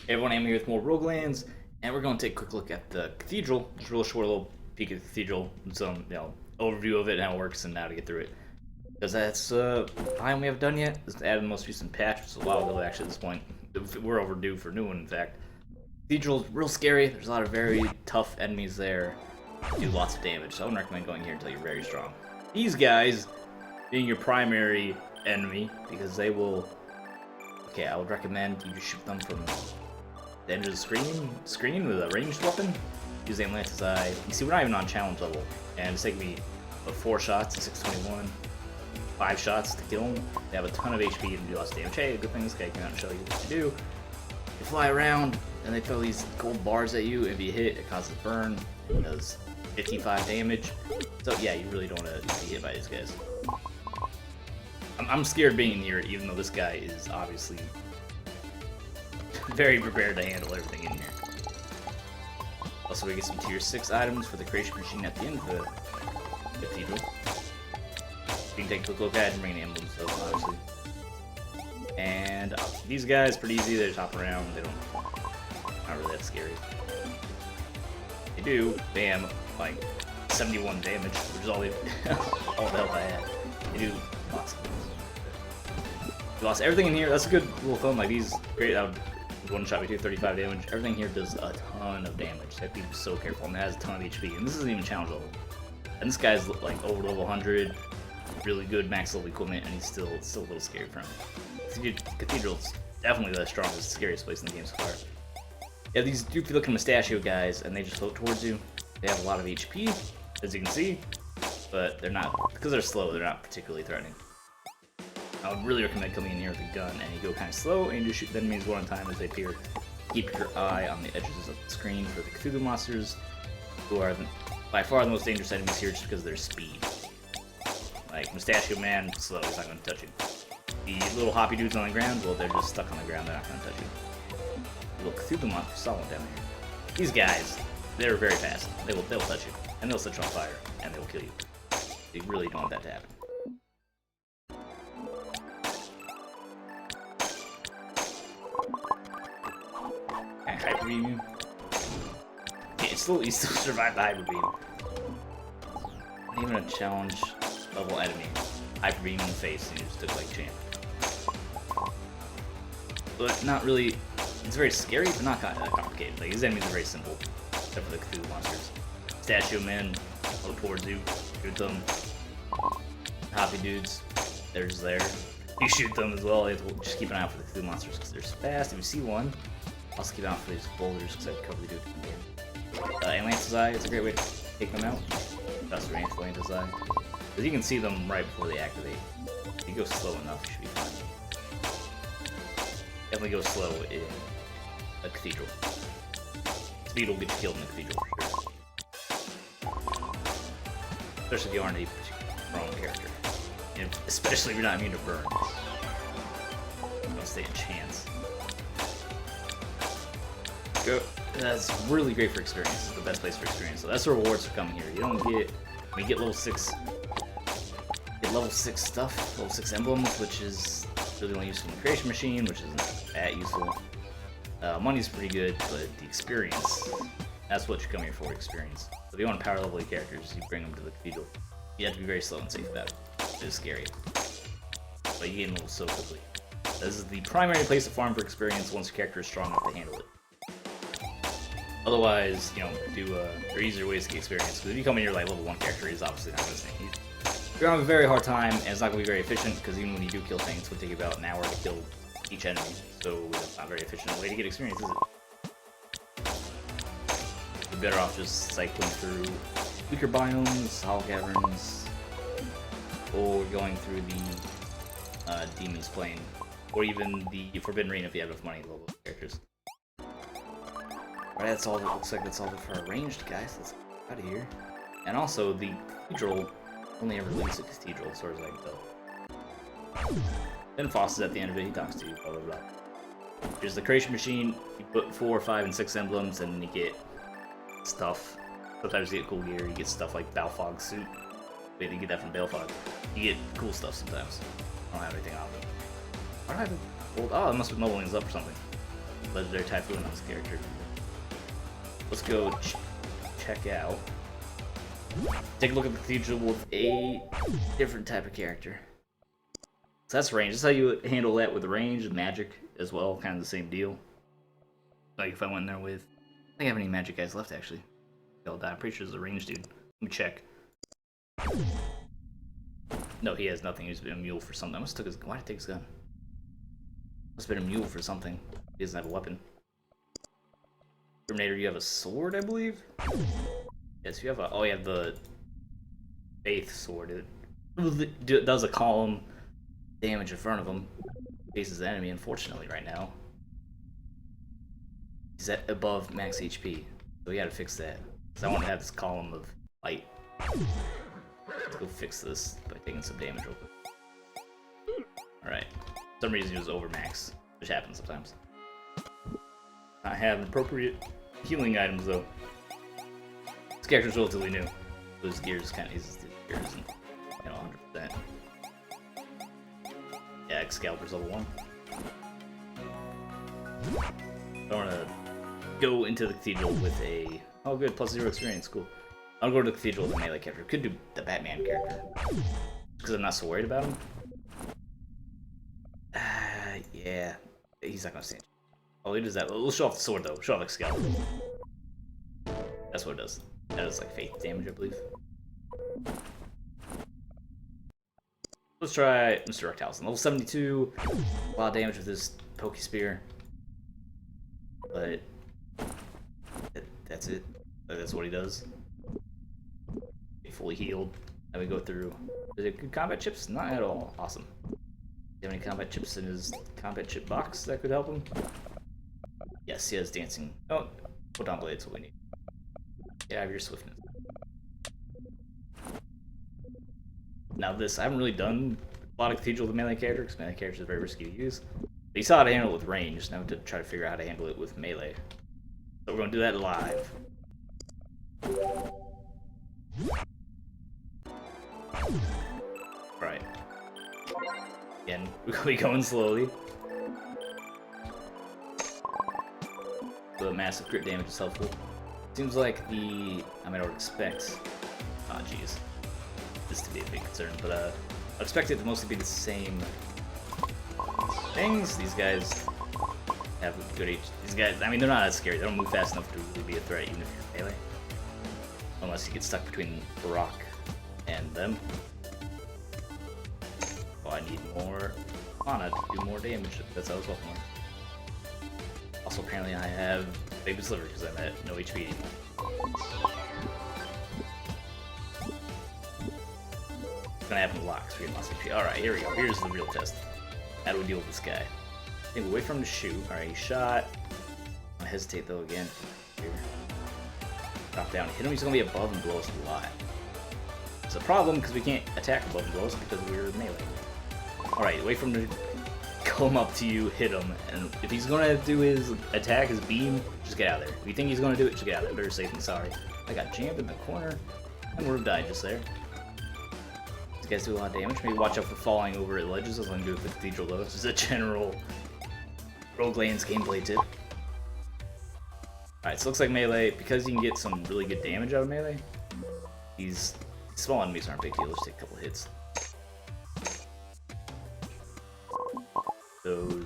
Everyone, I'm here with more Roguelands, and we're going to take a quick look at the Cathedral. Just a real short little peek at the Cathedral, and some overview of it and how it works and how to get through it. Because that's biome we haven't done yet. It's added the most recent patch, which is a while ago actually at this point. We're overdue for a new one, in fact. Cathedral's real scary. There's a lot of very tough enemies there. Do lots of damage, so I wouldn't recommend going here until you're very strong. These guys being your primary enemy, because they will... Okay, I would recommend you just shoot them from the edge of the screen with a ranged weapon. Use the Atlantis Eye. You see, we're not even on challenge level, and it's taking me 4 shots at 621, 5 shots to kill them. They have a ton of HP and do lots of damage. Hey, good thing this guy came out and show you what to do. You fly around, and they throw these gold bars at you. If you hit, it causes burn. It does 55 damage. So yeah, you really don't want to be hit by these guys. I'm scared being here, even though this guy is obviously very prepared to handle everything in here. Also, we get some tier 6 items for the creation machine at the end of the Cathedral. You can take a quick look at it and bring the emblems, though, obviously. And these guys, pretty easy. They just hop around. They don't, not really that scary. They do, bam, like 71 damage, which is all the health I had. They do lots of damage. You lost everything in here. That's a good rule of thumb. Like these, great. That would one shot me do 35 damage. Everything here does a ton of damage. You have to be so careful. And it has a ton of HP. And this isn't even challenge level. And this guy's like over level 100, really good max level equipment, and he's still a little scary from him. Cathedral's definitely the strongest, scariest place in the game so far. Yeah, these doofy looking mustachio guys, and they just float towards you. They have a lot of HP, as you can see, but they're not, because they're slow, they're not particularly threatening. I would really recommend coming in here with a gun, and you go kind of slow, and you just shoot the enemies one at a time as they appear. Keep your eye on the edges of the screen for the Cthulhu monsters, who are by far the most dangerous enemies here just because of their speed. Like, Mustachio Man, slow, he's not going to touch you. The little hoppy dudes on the ground, well, they're just stuck on the ground, they're not going to touch you. The little Cthulhu monster, saw one down here. These guys, they're very fast. They'll touch you, and they'll set you on fire, and they'll kill you. You really don't want that to happen. Hyper beam. Yeah, you still survive the hyper beam. Not even a challenge level enemy. Hyper beam in the face, and you just look like champ. But not really. It's very scary, but not kind of complicated. Like, his enemies are very simple, except for the Cthulhu monsters. Statue men go towards you, shoot them. Hoppy dudes, they're just there. You shoot them as well. You have to just keep an eye out for the Cthulhu monsters because they're fast. If you see one, also keep an eye out for these boulders because I cover the dude from the game. Atlantis Eye, it's a great way to take them out. That's the Atlantis Eye. Because you can see them right before they activate. If you go slow enough, you should be fine. Definitely go slow in a Cathedral. Speed will get you killed in the Cathedral for sure. Especially if you aren't a particularly strong character. And especially if you're not immune to burn. Don't stand a chance. Go. That's really great for experience. It's the best place for experience. So that's the rewards for coming here. You don't get, when you get level 6, stuff, level 6 emblems, which is really only useful in the creation machine, which isn't that useful. Money's pretty good, but the experience, that's what you come here for, experience. So if you want to power level your characters, you bring them to the Cathedral. You have to be very slow and safe about it. It is scary. But you gain levels so quickly. This is the primary place to farm for experience once your character is strong enough to handle it. Otherwise, there are easier ways to get experience. Because if you come in here like level 1 character, he's obviously not going to stay. You're going to have a very hard time, and it's not going to be very efficient, because even when you do kill things, it will take you about an hour to kill each enemy. So it's not a very efficient way to get experience, is it? You're better off just cycling through weaker biomes, hollow caverns, or going through the Demon's Plane, or even the Forbidden Arena if you have enough money to level up characters. Alright, that's all. It looks like that's all for our ranged guys. Let's get out of here. And also, the Cathedral only ever leaves a Cathedral, as far as I can tell. Then Foss is at the end of it. He talks to you. Blah blah blah. Here's the creation machine. You put 4, 5, and 6 emblems, and you get stuff. Sometimes you get cool gear. You get stuff like Balfog's suit. Wait, you get that from Balfog. You get cool stuff sometimes. I don't have anything on me. Why do I have gold? Oh, it must be leveling us up or something. legendary typhoon on this character. Let's go check out. Take a look at the Cathedral with a different type of character. So that's range. That's how you handle that with range and magic as well. Kind of the same deal. Like if I went in there with... I don't think I have any magic guys left actually. They'll die. I'm pretty sure there's a range dude. Let me check. No, he has nothing. He's been a mule for something. I must have took his... Why did I take his gun? Must have been a mule for something. He doesn't have a weapon. Terminator, you have a sword, I believe? Yes, you have a... Oh, you have the... Faith sword. It does a column damage in front of him. Faces the enemy, unfortunately, right now. He's at above max HP. So we gotta fix that. Because I want to have this column of light. Let's go fix this by taking some damage real quick. Alright. For some reason he was over max, which happens sometimes. I have appropriate healing items though. This character's relatively new. So his gears kind of his gears isn't, 100%. Yeah, Excalibur's level 1. I want to go into the Cathedral with a... Oh good, +0 experience, cool. I'll go to the Cathedral with a melee character. Could do the Batman character. Because I'm not so worried about him. Yeah. He's not gonna stand. Oh, he does that. We'll show off the sword though. Show off Excalibur. That's what it does. That does like faith damage, I believe. Let's try Mr. Rectalison. Level 72. A lot of damage with his Poke Spear. But that's it. That's what he does. Fully healed. Then we go through. Is it good combat chips? Not at all. Awesome. Do you have any combat chips in his combat chip box that could help him? Yes, he has dancing. Oh, Photon Blade's what we need. Yeah, I have your swiftness. Now this, I haven't really done a lot of Cathedral with melee character, because melee characters are very risky to use. But you saw how to handle it with range, now to try to figure out how to handle it with melee. So we're going to do that live. Right. Again, we'll be going slowly. The massive crit damage is helpful. Seems like the... I mean, I would expect... Oh, jeez. This to be a big concern, but I expect it to mostly be the same things. These guys have good HP. These guys, I mean, they're not that scary. They don't move fast enough to really be a threat, even if you're melee. Unless you get stuck between Rock and them. Oh, I need more mana to do more damage. That's what I was looking for. Also, apparently I have Baby's Liver because I'm at no HP anymore. It's gonna happen a lot because we're getting lost HP. Alright, here we go. Here's the real test. How do we deal with this guy? Take away from him to shoot. Alright, he shot. I'm gonna hesitate though again. Here. Drop down, hit him. He's gonna be above and below us a lot. It's a problem because we can't attack above and below us because we're melee. Alright, wait for him to come up to you, hit him, and if he's gonna do his attack, his beam, just get out of there. If you think he's gonna do it, just get out of there. Better safe than sorry. I got jammed in the corner and would have died just there. These guys do a lot of damage. Maybe watch out for falling over at ledges. That's what I'm doing with the Cathedral though. This is a general Roguelands gameplay tip. Alright, so it looks like melee, because you can get some really good damage out of melee, these small enemies aren't a big deal. Just take a couple hits. Those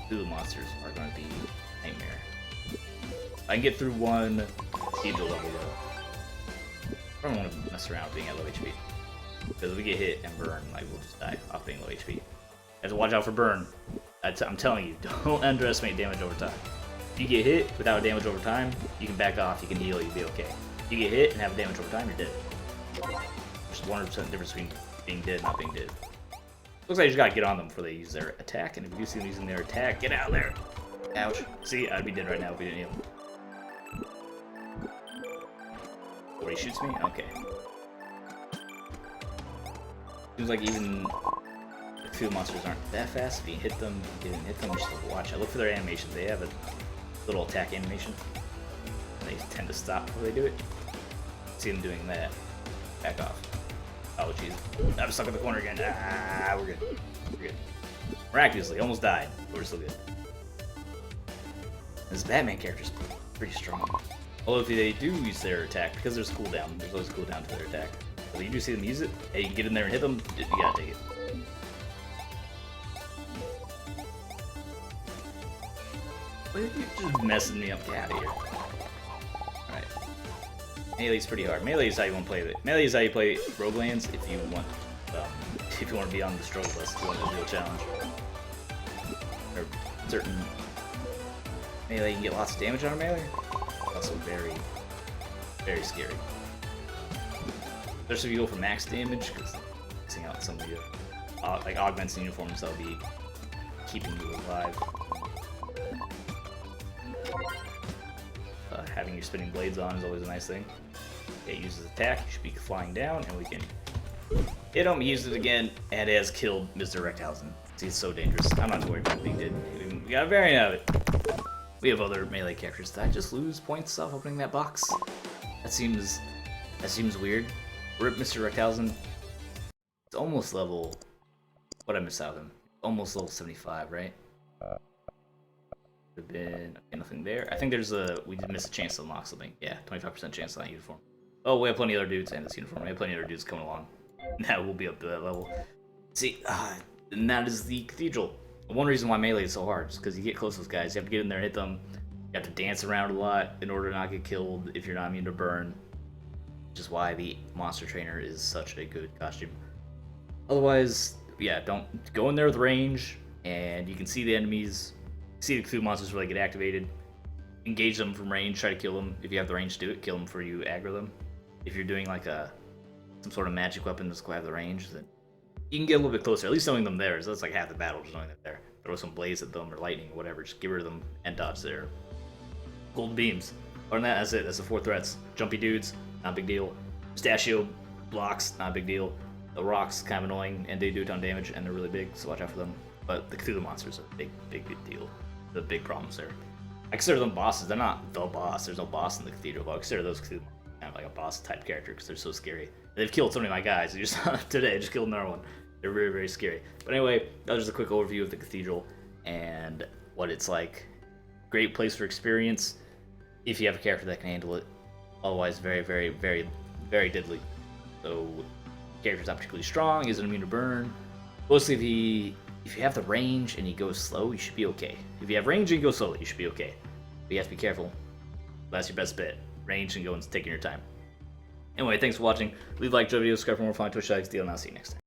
blue monsters are going to be a nightmare. I can get through one Cathedral level though. I don't want to mess around with being at low HP. Because if we get hit and burn, like, we'll just die off being low HP. You have to watch out for burn. I'm telling you, don't underestimate damage over time. If you get hit without damage over time, you can back off, you can heal, you'll be okay. If you get hit and have damage over time, you're dead. There's 100% difference between being dead and not being dead. Looks like you just gotta get on them before they use their attack, and if you do see them using their attack, get out of there! Ouch. See, I'd be dead right now if we didn't heal. Or he shoots me? Okay. Seems like even the field monsters aren't that fast. If you hit them, you didn't hit them, you just have to watch. I look for their animations. They have a little attack animation. They tend to stop before they do it. See them doing that. Back off. Oh jeez. I'm stuck in the corner again. Ah, we're good. We're good. Miraculously, almost died, but we're still good. This Batman character's pretty strong. Although if they do use their attack, because there's a cooldown, there's always a cooldown to their attack. So you do see them use it, and you can get in there and hit them, you gotta take it. Why are you just messing me up? Get out of here. Alright. Melee's pretty hard. Melee is how you want to play it. Melee is how you play Roguelands if you want to be on the struggle bus, if you want to do a challenge. Or certain melee, you can get lots of damage on a melee. Also very, very scary. Especially if you go for max damage, because mixing out some of your like augments and uniforms that'll be keeping you alive. Having your spinning blades on is always a nice thing. It uses attack, you should be flying down, and we can hit him, use it again, and it has killed Mr. Rechthausen. See, it's so dangerous. I'm not worried about being dead. We got a variant of it. We have other melee characters. Did I just lose points off opening that box? That seems weird. Rip Mr. Rechthausen. It's almost level. What'd I miss out of him? Almost level 75, right? Have been okay, nothing there. I think we did miss a chance to unlock something. Yeah, 25% chance on that uniform. Oh, we have plenty of other dudes and this uniform. We have plenty of other dudes coming along. Now we'll be up to that level. See, and that is the Cathedral. One reason why melee is so hard is because you get close to those guys. You have to get in there and hit them. You have to dance around a lot in order to not get killed if you're not immune to burn. Which is why the monster trainer is such a good costume. Otherwise, yeah, don't go in there with range, and you can see the enemies. See the Cthulhu monsters really get activated. Engage them from range, try to kill them. If you have the range to do it, kill them before you aggro them. If you're doing like some sort of magic weapon that's going to have the range, then you can get a little bit closer. At least knowing them there, so that's like half the battle, just knowing that they're. Throw some blaze at them or lightning or whatever, just get rid of them and dodge their golden beams. Other than that, that's it. That's the 4 threats. Jumpy dudes, not a big deal. Pistachio blocks, not a big deal. The rocks, kind of annoying, and they do a ton of damage, and they're really big, so watch out for them. But the Cthulhu monsters are a big, big deal. The big problems there. I consider them bosses. They're not the boss. There's no boss in the Cathedral, but I consider those Cthulhu kind of like a boss type character because they're so scary. They've killed so many of my guys. They just today just killed another one. They're very, very scary. But anyway, that was just a quick overview of the Cathedral and what it's like. Great place for experience if you have a character that can handle it. Otherwise, very, very, very, very diddly. So, character's not particularly strong, isn't immune to burn. Mostly if you have the range and he goes slow, you should be okay. If you have range and you go slowly, you should be okay. But you have to be careful. That's your best bet. Range and go and taking your time. Anyway, thanks for watching. Leave a like, share the video, subscribe for more fun Twitch likes deal, and I'll see you next time.